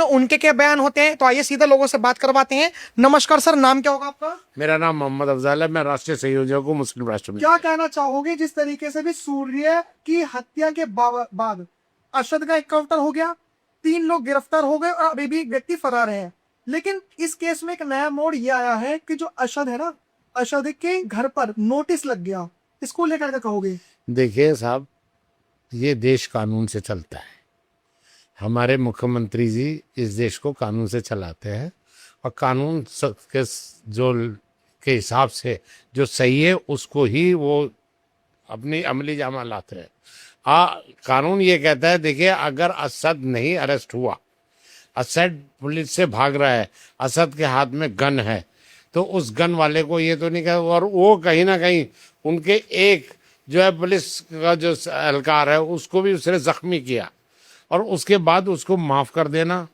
उनके क्या बयान होते हैं, तो आइए सीधे लोगों से बात करवाते हैं। नमस्कार सर, नाम क्या होगा आपका? मेरा नाम मोहम्मद अफजल है। मैं राष्ट्रीय संयोजक हूँ मुस्लिम राष्ट्र में। क्या कहना चाहोगे जिस तरीके से भी सूर्य की हत्या के बाद अरशद का एनकाउंटर हो गया, 3 लोग गिरफ्तार हो गए और अभी भी एक व्यक्ति फरार है, लेकिन इस केस में एक नया मोड़ ये आया है कि जो अरशद है ना, अरशद के घर पर नोटिस लग गया। इसको लेकर क्या कहोगे? देखिए साहब, ये देश कानून से चलता है। हमारे मुख्यमंत्री जी इस देश को कानून से चलाते हैं और कानून के हिसाब से जो सही है उसको ही वो अपनी अमली जामा लाते हैं। कानून ये कहता है, देखिए अगर असद नहीं अरेस्ट हुआ, असद पुलिस से भाग रहा है, असद के हाथ में गन है, तो उस गन वाले को ये तो नहीं कह, और वो कहीं ना कहीं उनके एक जो है पुलिस का जो एहलकार है उसको भी उसने जख्मी किया और उसके बाद उसको माफ कर देना,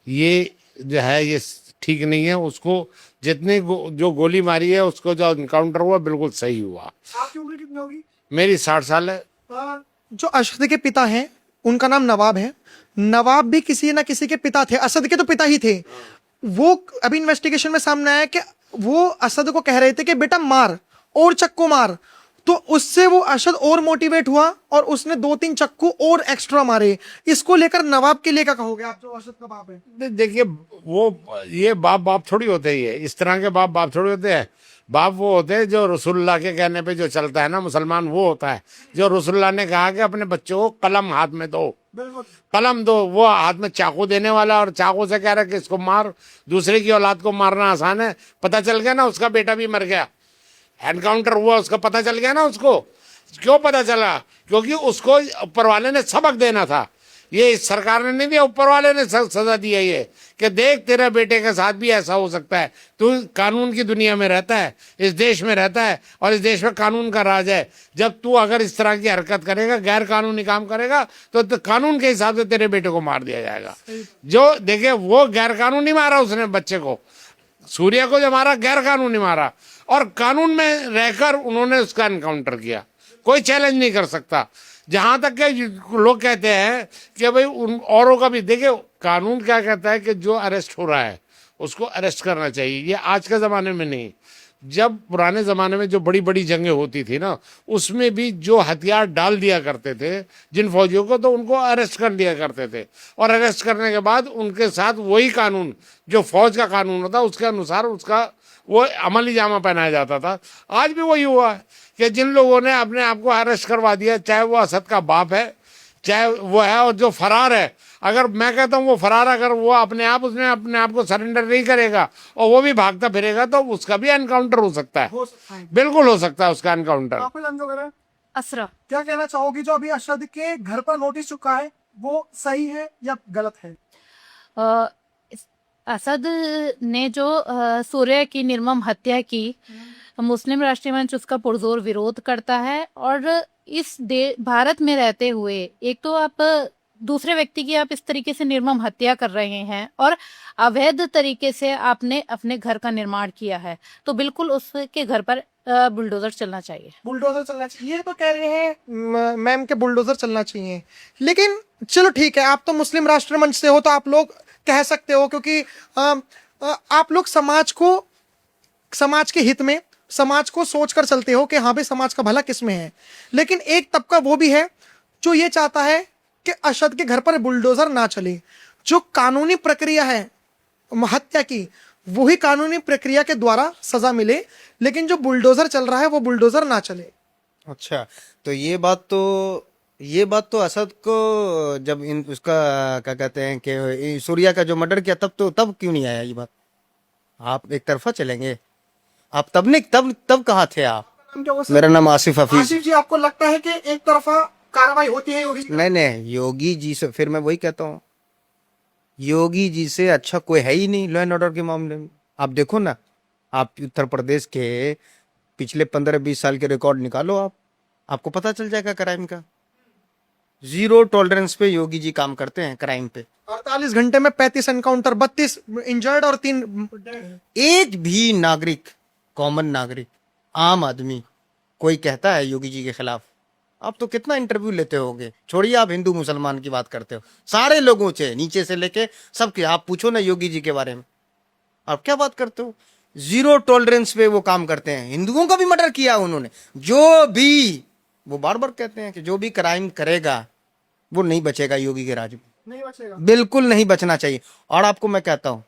ये जो है ये ठीक नहीं है। उसको जितनी जो गोली मारी है, उसको जो इनकाउंटर हुआ बिल्कुल सही हुआ। आपकी उम्र कितनी होगी? मेरी 60 साल है। जो अरशद के पिता हैं उनका नाम नवाब है। नवाब भी किसी ना किसी के पिता थे, असद के तो पिता ही थे। वो अभी इन्वेस्टिगेशन में सामने आया कि वो असद को कह रहे थे कि बेटा मार और चक्कू मार, तो उससे वो अरशद और मोटिवेट हुआ और उसने 2-3 चक्कू और एक्स्ट्रा मारे। इसको लेकर नवाब के लिए क्या कहोगे आप, जो अरशद का बाप है? देखिए वो ये बाप थोड़ी होते ही है, इस तरह के बाप थोड़ी होते हैं। बाप वो होते हैं जो रसूलुल्लाह के कहने पे जो चलता है ना मुसलमान, वो होता है जो रसूलुल्लाह ने कहा कि अपने बच्चों को कलम हाथ में दो, कलम दो। वो हाथ में चाकू देने वाला और चाकू से कह रहा है कि इसको मार। दूसरे की औलाद को मारना आसान है। पता चल गया ना, उसका बेटा भी मर गया, एनकाउंटर हुआ, उसका पता चल गया ना। उसको क्यों पता चला? क्योंकि उसको ऊपर वाले ने सबक देना था। ये इस सरकार ने नहीं दिया, ऊपर वाले ने सजा दी है ये कि देख तेरे बेटे के साथ भी ऐसा हो सकता है। तू कानून की दुनिया में रहता है, इस देश में रहता है और इस देश में कानून का राज है। जब तू अगर इस तरह की हरकत करेगा, गैर कानूनी काम करेगा, तो कानून के हिसाब से तेरे बेटे को मार दिया जाएगा। जो देखिए वो गैर कानूनी मारा उसने बच्चे को, सूर्य को जो मारा गैर कानूनी मारा, और कानून में रहकर उन्होंने उसका एनकाउंटर किया। कोई चैलेंज नहीं कर सकता। जहां तक के लोग कहते हैं कि भाई उन औरों का भी, देखिए कानून क्या कहता है कि जो अरेस्ट हो रहा है उसको अरेस्ट करना चाहिए। ये आज के ज़माने में नहीं, जब पुराने ज़माने में जो बड़ी बड़ी जंगें होती थी ना, उसमें भी जो हथियार डाल दिया करते थे जिन फौजियों को, तो उनको अरेस्ट कर लिया करते थे और अरेस्ट करने के बाद उनके साथ वही कानून जो फौज का कानून होता उसके अनुसार उसका वो अमली जामा पहनाया जाता था। आज भी वही हुआ है कि जिन लोगों ने अपने आप को अरेस्ट करवा दिया, चाहे वो असद का बाप है, चाहे वो है, और जो फरार है, अगर मैं कहता हूँ वो फरार, अगर वो अपने आप को सरेंडर नहीं करेगा और वो भी भागता फिरेगा, तो उसका भी एनकाउंटर हो सकता है। बिल्कुल हो सकता है उसका एनकाउंटर। असरा, क्या कहना चाहोगी जो अभी अरशद के घर पर नोटिस चुका है, वो सही है या गलत है? असद ने जो सूर्य की निर्मम हत्या की, मुस्लिम राष्ट्रीय मंच उसका पुरजोर विरोध करता है। और इस भारत में रहते हुए एक तो आप दूसरे व्यक्ति की आप इस तरीके से निर्मम हत्या कर रहे हैं और अवैध तरीके से आपने अपने घर का निर्माण किया है, तो बिल्कुल उसके घर पर बुलडोजर चलना चाहिए। बुलडोजर चलना चाहिए, ये तो कह रहे हैं मैम के बुलडोजर चलना चाहिए। लेकिन चलो ठीक है, आप तो मुस्लिम राष्ट्र मंच से हो तो आप लोग कह सकते हो, क्योंकि आप लोग समाज के हित में, समाज को सोचकर चलते हो कि हाँ भाई समाज का भला किस में है। लेकिन एक तबका वो भी है जो ये चाहता है कि अरशद के घर पर बुलडोजर ना चले। जो कानूनी प्रक्रिया है हत्या की, वही कानूनी प्रक्रिया के द्वारा सजा मिले, लेकिन जो बुलडोजर चल रहा है वो बुलडोजर ना चले। अच्छा, तो ये बात तो असद को जब उसका क्या कहते हैं कि सूर्या का जो मर्डर किया, तब क्यों नहीं आया ये बात? आप एक तरफा चलेंगे, आप तब कहाँ थे आप? मेरा नाम आसिफ हफीज। आसिफ जी, आपको लगता है कि एक तरफा कार्रवाई होती है योगी? नहीं, योगी जी से, फिर मैं वही कहता हूँ, योगी जी से अच्छा कोई है ही नहीं लॉ एंड ऑर्डर के मामले में। आप देखो ना, आप उत्तर प्रदेश के पिछले 15-20 साल के रिकॉर्ड निकालो, आपको पता चल जाएगा क्राइम का। 0 टॉलरेंस पे योगी जी काम करते हैं क्राइम पे। 48 घंटे में 35 एनकाउंटर, 32 इंजर्ड और 3। एक भी नागरिक, कॉमन नागरिक, आम आदमी कोई कहता है योगी जी के खिलाफ? आप तो कितना इंटरव्यू लेते होगे, छोड़िए आप हिंदू मुसलमान की बात करते हो, सारे लोगों से नीचे से लेके सबके आप पूछो ना योगी जी के बारे में, आप क्या बात करते हो। जीरो टॉलरेंस पे वो काम करते हैं, हिंदुओं का भी मर्डर किया उन्होंने। जो भी वो बार बार कहते हैं कि जो भी क्राइम करेगा वो नहीं बचेगा योगी के राज में, नहीं बचेगा। बिल्कुल नहीं बचना चाहिए। और आपको मैं कहता हूं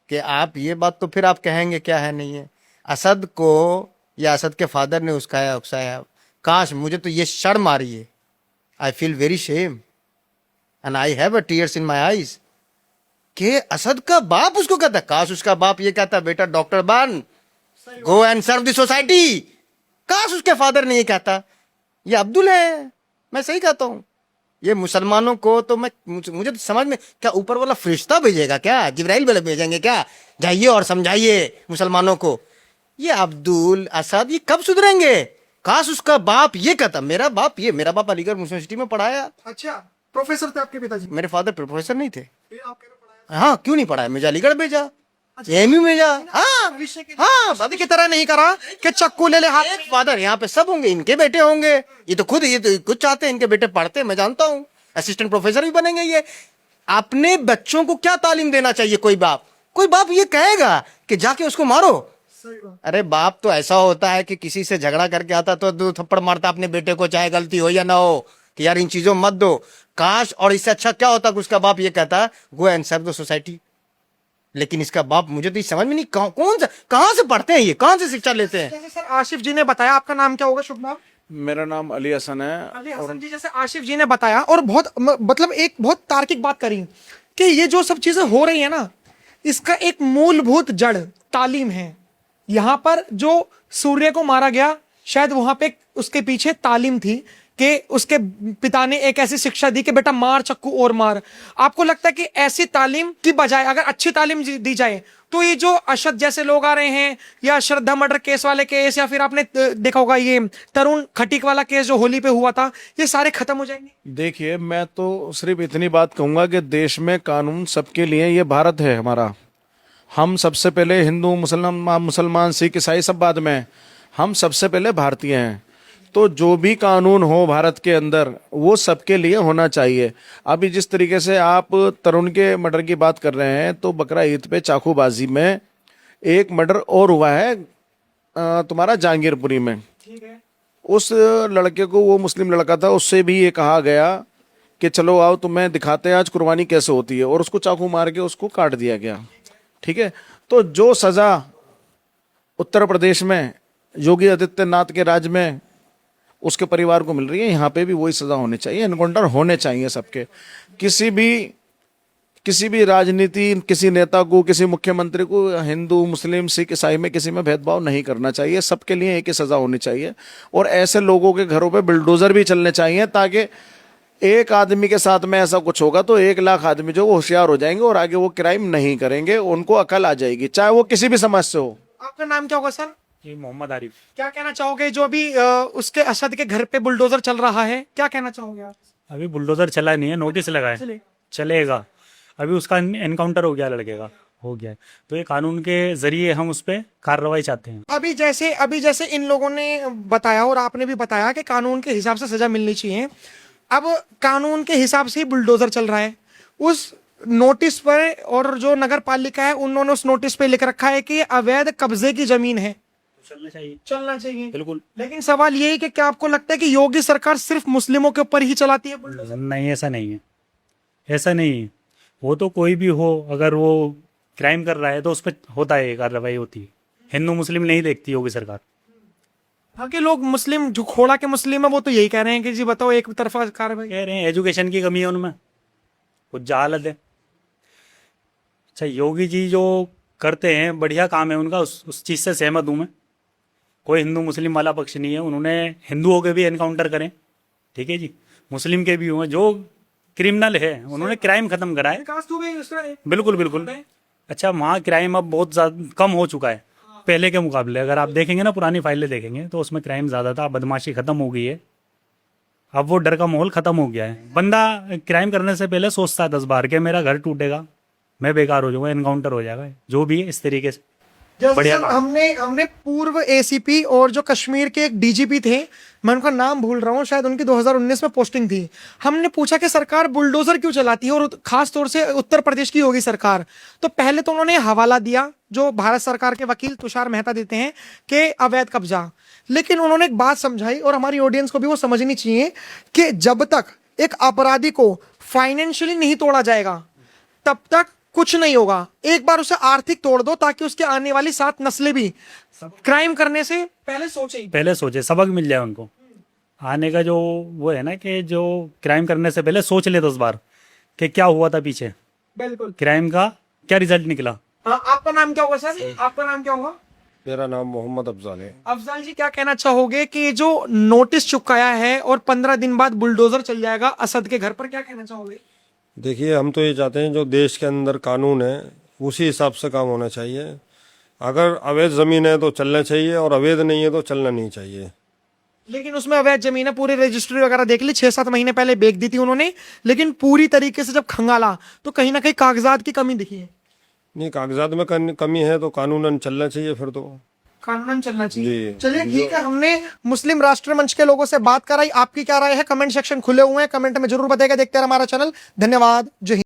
कि आप ये बात तो फिर आप कहेंगे क्या है नहीं है, असद को या असद के फादर ने उसकाया उकसाया, काश मुझे तो ये शर्म आ रही है, I feel very shame and I have a tears in my eyes कि असद का बाप उसको कहता, काश उसका बाप ये कहता बेटा डॉक्टर बन, go and serve the society, काश उसके फादर ने ये कहता। ये अब्दुल है, मैं सही कहता हूं। ये मुसलमानों को तो मुझे तो समझ में, क्या ऊपर वाला फरिश्ता भेजेगा क्या, जिब्राइल वाले भेजेंगे क्या, जाइए और समझाइए मुसलमानों को। ये अब्दुल असद ये कब सुधरेंगे। काश उसका बाप ये कहता, मेरा बाप अलीगढ़ मुस्लिम यूनिवर्सिटी में पढ़ाया। अच्छा, प्रोफेसर थे आपके पिताजी? मेरे फादर प्रोफेसर नहीं थे। फिर आप कह रहे पढ़ाया? हाँ, क्यों नहीं पढ़ाया, मुझे अलीगढ़ भेजा, एमयू में जा। हाँ भविष्य के हाँ, शादी की तरह नहीं करा कि चक्कू ले ले हाथ में। एक फादर यहाँ पे सब होंगे, इनके बेटे होंगे, ये तो कुछ चाहते हैं इनके बेटे पढ़ते हैं, मैं जानता हूँ, असिस्टेंट प्रोफेसर भी बनेंगे ये। अपने बच्चों को क्या तालीम देना चाहिए। कोई बाप ये कहेगा कि जाके उसको मारो। सही बात। अरे बाप तो ऐसा होता है कि किसी से झगड़ा करके आता तो 2 थप्पड़ मारता अपने बेटे को, चाहे गलती हो या ना हो, कि यार इन चीजों मत दो। काश, और इससे अच्छा क्या होता कि उसका बाप ये कहता go and serve the society. लेकिन इसका बाप मुझे तो ये समझ में नहीं, कहां से पढ़ते हैं ये, कहां से शिक्षा लेते हैं। जैसे सर आशिफ जी ने बताया, आपका नाम क्या होगा, शुभ नाम? मेरा नाम अली हसन है। अली हसन जी, जैसे आशिफ जी ने बताया और बहुत मतलब एक बहुत तार्किक बात करी कि ये जो सब चीजें हो रही है ना, इसका एक मूलभूत जड़ तालीम है। यहाँ पर जो सूर्य को मारा गया, शायद वहां पे उसके पीछे तालीम थी कि उसके पिता ने एक ऐसी शिक्षा दी कि बेटा मार चक्कू और मार। आपको लगता है कि ऐसी तालीम की बजाय अगर अच्छी तालीम दी जाए तो ये जो अशद जैसे लोग आ रहे हैं, या श्रद्धा मर्डर केस वाले केस, या फिर आपने देखा होगा ये तरुण खटीक वाला केस जो होली पे हुआ था, ये सारे खत्म हो जाएंगे? देखिए, मैं तो सिर्फ इतनी बात कहूंगा कि देश में कानून सबके लिए, ये भारत है हमारा। हम सबसे पहले हिंदू, मुसलमान, सिख, ईसाई सब बाद में, हम सबसे पहले भारतीय हैं। तो जो भी कानून हो भारत के अंदर वो सबके लिए होना चाहिए। अभी जिस तरीके से आप तरुण के मर्डर की बात कर रहे हैं, तो बकरा ईद पे चाकूबाजी में एक मर्डर और हुआ है तुम्हारा जहांगीरपुरी में। ठीक है। उस लड़के को, वो मुस्लिम लड़का था, उससे भी ये कहा गया कि चलो आओ तुम्हें दिखाते हैं आज कुर्बानी कैसे होती है, और उसको चाकू मार के उसको काट दिया गया। ठीक है, तो जो सजा उत्तर प्रदेश में योगी आदित्यनाथ के राज में उसके परिवार को मिल रही है, यहाँ पे भी वही सजा होनी चाहिए। एनकाउंटर होने चाहिए सबके। किसी भी राजनीति, किसी नेता को, किसी मुख्यमंत्री को हिंदू, मुस्लिम, सिख, ईसाई में किसी में भेदभाव नहीं करना चाहिए। सबके लिए एक ही सजा होनी चाहिए। और ऐसे लोगों के घरों पे बुलडोजर भी चलने चाहिए, ताकि एक आदमी के साथ में ऐसा कुछ होगा तो 1 लाख आदमी जो होशियार हो जाएंगे और आगे वो क्राइम नहीं करेंगे, उनको अकल आ जाएगी, चाहे वो किसी भी समाज से हो। आपका नाम क्या होगा सर? जी, मोहम्मद आरिफ। क्या कहना चाहोगे जो अभी उसके असद के घर पे बुलडोजर चल रहा है, क्या कहना चाहोगे आप? अभी बुलडोजर चला नहीं है, नोटिस लगा है, चलेगा। अभी उसका एनकाउंटर हो गया, लड़के का हो गया है, तो ये कानून के जरिए हम उस पर कार्रवाई चाहते हैं। अभी जैसे इन लोगों ने बताया और आपने भी बताया कि कानून के हिसाब से सजा मिलनी चाहिए। अब कानून के हिसाब से ही बुलडोजर चल रहा है। उस नोटिस पर, और जो नगर पालिका है उन्होंने उस नोटिस पे लिख रखा है कि अवैध कब्जे की जमीन है, चलना चाहिए बिल्कुल। लेकिन सवाल ये है कि क्या आपको लगता है कि योगी सरकार सिर्फ मुस्लिमों के ऊपर ही चलाती है बुलडोजर? नहीं, ऐसा नहीं है, ऐसा नहीं है। वो तो कोई भी हो, अगर वो क्राइम कर रहा है तो उस पर होता है, कार्रवाई होती है। हिंदू मुस्लिम नहीं देखती होगी सरकार। बाकी लोग मुस्लिम जो खोड़ा के मुस्लिम है वो तो यही कह रहे हैं कि जी बताओ एक तरफा कार्रवाई। कह रहे हैं एजुकेशन की कमी है उनमें, कुछ जहालत है। अच्छा, योगी जी जो करते हैं बढ़िया काम है उनका, उस चीज़ से सहमत हूँ मैं। कोई हिंदू मुस्लिम वाला पक्ष नहीं है। उन्होंने हिंदुओं के भी एनकाउंटर करें, ठीक है जी, मुस्लिम के भी हुए, जो क्रिमिनल है उन्होंने क्राइम खत्म करा है। बिल्कुल बिल्कुल। अच्छा, वहाँ क्राइम अब बहुत ज़्यादा कम हो चुका है पहले के मुकाबले। अगर आप देखेंगे ना, पुरानी फाइलें देखेंगे तो उसमें क्राइम ज़्यादा था, बदमाशी खत्म हो गई है। अब वो डर का माहौल खत्म हो गया है। बंदा क्राइम करने से पहले सोचता है 10 बार कि मेरा घर टूटेगा, मैं बेकार हो जाऊंगा, एनकाउंटर हो जाएगा, जो भी है इस तरीके से। जैसे बढ़िया सर, काम। हमने पूर्व एसीपी और जो कश्मीर के एक डीजीपी थे, मैं उनका नाम भूल रहा हूँ, शायद उनकी 2019 में पोस्टिंग थी। हमने पूछा कि सरकार बुलडोजर क्यों चलाती है, और खास तौर से उत्तर प्रदेश की योगी सरकार। तो पहले तो उन्होंने हवाला दिया जो भारत सरकार के वकील तुषार मेहता देते हैं कि अवैध कब्जा, लेकिन उन्होंने एक बात समझाई और हमारी ऑडियंस को भी वो समझनी चाहिए कि जब तक एक अपराधी को फाइनेंशियली नहीं तोड़ा जाएगा तब तक कुछ नहीं होगा। एक बार उसे आर्थिक तोड़ दो ताकि उसके आने वाली 7 नस्लें भी क्राइम करने से पहले सोचे। पहले सोचे, सबक मिल जाए उनको। आने का जो वो है ना कि जो क्राइम करने से पहले सोच ले 10 बार कि क्या हुआ था पीछे, बिल्कुल। क्राइम का क्या रिजल्ट निकला। हाँ, आपका नाम क्या होगा सर? आपका नाम क्या होगा? मेरा नाम मोहम्मद अफजाल है। अफजाल जी, क्या कहना चाहोगे कि ये जो नोटिस चुकाया है और 15 दिन बाद बुलडोजर चल जाएगा असद के घर पर, क्या कहना चाहोगे? देखिए, हम तो ये चाहते हैं जो देश के अंदर कानून है उसी हिसाब से काम होना चाहिए। अगर अवैध ज़मीन है तो चलना चाहिए और अवैध नहीं है तो चलना नहीं चाहिए। लेकिन उसमें अवैध जमीन है, पूरी रजिस्ट्री वगैरह देख ली, 6-7 महीने पहले बेच दी थी उन्होंने, लेकिन पूरी तरीके से जब खंगाला तो कहीं ना कहीं कागजात की कमी दिखी है। नहीं, कागजात में कमी है तो कानूनन चलना चाहिए, फिर तो कानूनन चलना चाहिए। जी। चलिए ठीक है, हमने मुस्लिम राष्ट्र मंच के लोगों से बात कराई। आपकी क्या राय है? कमेंट सेक्शन खुले हुए हैं, कमेंट में जरूर बताइएगा। देखते रहे हमारा चैनल। धन्यवाद। जय हिंद।